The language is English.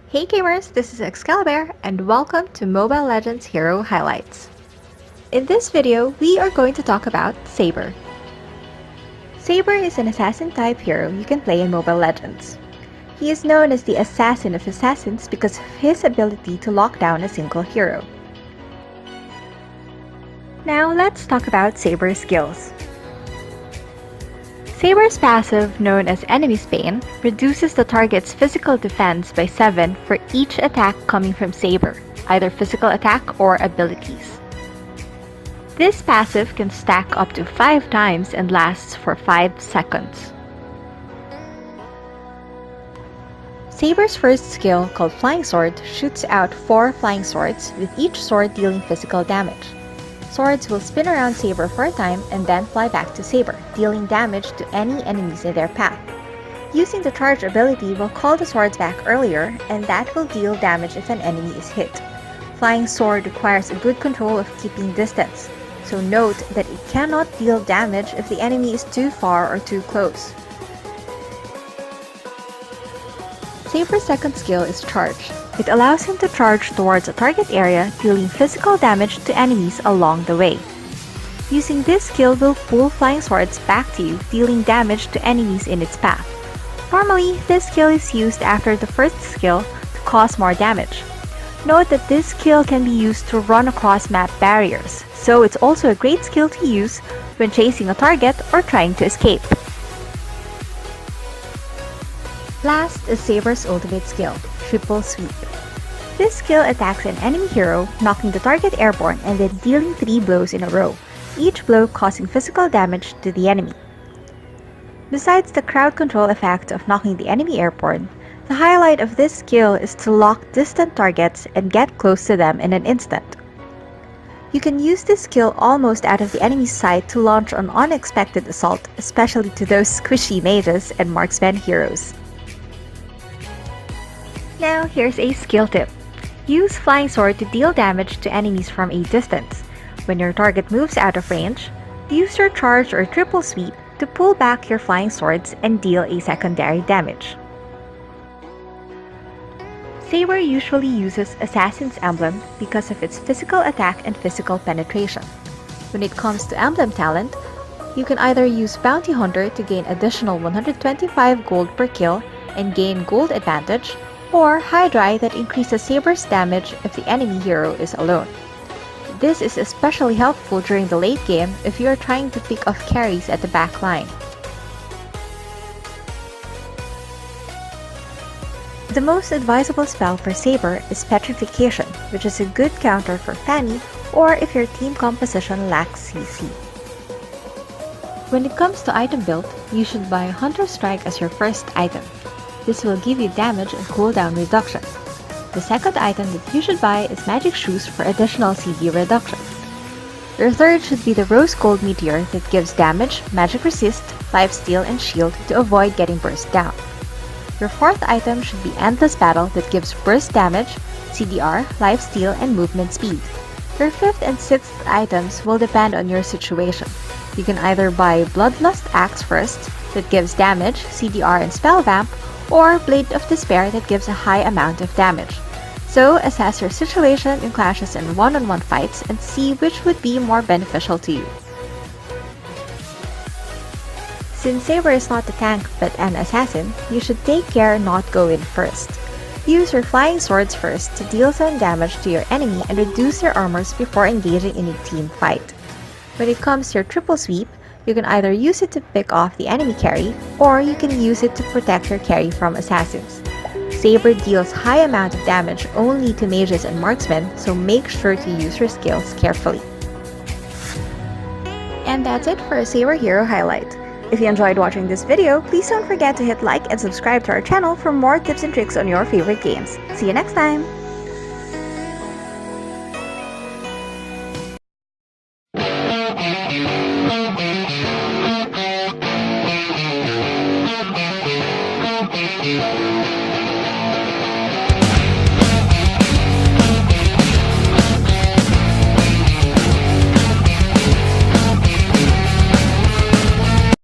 Hey gamers, this is Excalibear and welcome to Mobile Legends Hero Highlights. In this video, we are going to talk about Saber. Saber is an assassin type hero you can play in Mobile Legends. He is known as the assassin of assassins because of his ability to lock down a single hero. Now let's talk about Saber's skills. Saber's passive, known as Enemy's Bane, reduces the target's physical defense by 7 for each attack coming from Saber, either physical attack or abilities. This passive can stack up to 5 times and lasts for 5 seconds. Saber's first skill, called Flying Sword, shoots out 4 flying swords, with each sword dealing physical damage. Swords will spin around Saber for a time and then fly back to Saber, dealing damage to any enemies in their path. Using the charge ability will call the swords back earlier, and that will deal damage if an enemy is hit. Flying Sword requires a good control of keeping distance, so note that it cannot deal damage if the enemy is too far or too close. Saber's second skill is Charge. It allows him to charge towards a target area, dealing physical damage to enemies along the way. Using this skill will pull flying swords back to you, dealing damage to enemies in its path. Normally, this skill is used after the first skill to cause more damage. Note that this skill can be used to run across map barriers, so it's also a great skill to use when chasing a target or trying to escape. Last is Saber's ultimate skill, Triple Sweep. This skill attacks an enemy hero, knocking the target airborne and then dealing 3 blows in a row, each blow causing physical damage to the enemy. Besides the crowd control effect of knocking the enemy airborne, the highlight of this skill is to lock distant targets and get close to them in an instant. You can use this skill almost out of the enemy's sight to launch an unexpected assault, especially to those squishy mages and marksman heroes. Now here's a skill tip. Use Flying Sword to deal damage to enemies from a distance. When your target moves out of range, use your Charge or Triple Sweep to pull back your Flying Swords and deal a secondary damage. Saber usually uses Assassin's Emblem because of its physical attack and physical penetration. When it comes to emblem talent, you can either use Bounty Hunter to gain additional 125 gold per kill and gain gold advantage, or Hydra that increases Saber's damage if the enemy hero is alone. This is especially helpful during the late game if you are trying to pick off carries at the back line. The most advisable spell for Saber is Petrification, which is a good counter for Fanny or if your team composition lacks CC. When it comes to item build, you should buy Hunter Strike as your first item. This will give you damage and cooldown reduction. The second item that you should buy is Magic Shoes for additional CD reduction. Your third should be the Rose Gold Meteor that gives damage, magic resist, lifesteal, and shield to avoid getting burst down. Your fourth item should be Endless Battle that gives burst damage, CDR, lifesteal, and movement speed. Your fifth and sixth items will depend on your situation. You can either buy Bloodlust Axe first that gives damage, CDR, and spell vamp, or Blade of Despair that gives a high amount of damage. So assess your situation in clashes and one-on-one fights and see which would be more beneficial to you. Since Saber is not a tank but an assassin, you should take care not go in first. Use your Flying Swords first to deal some damage to your enemy and reduce their armors before engaging in a team fight. When it comes to your Triple Sweep, you can either use it to pick off the enemy carry, or you can use it to protect your carry from assassins. Saber deals high amount of damage only to mages and marksmen, so make sure to use your skills carefully. And that's it for a Saber Hero Highlight. If you enjoyed watching this video, please don't forget to hit like and subscribe to our channel for more tips and tricks on your favorite games. See you next time!